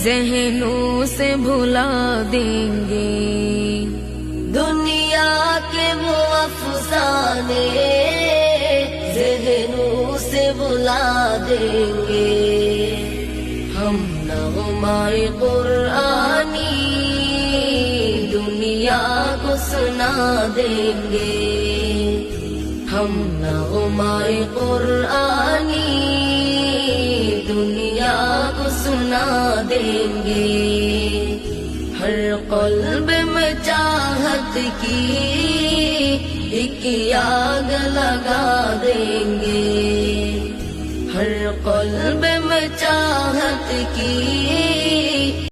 ذہنوں سے بھلا دیں گے، دنیا کے وہ افسانے ذہنوں سے بھلا دیں گے، ہم نغمۂ قرآنی دنیا کو سنا دیں گے، ہم نغمۂ قرآنی دنیا کو سنا دیں گے، ہر قلب میں چاہت کی ایک آگ لگا دیں گے، ہر قلب میں چاہت کی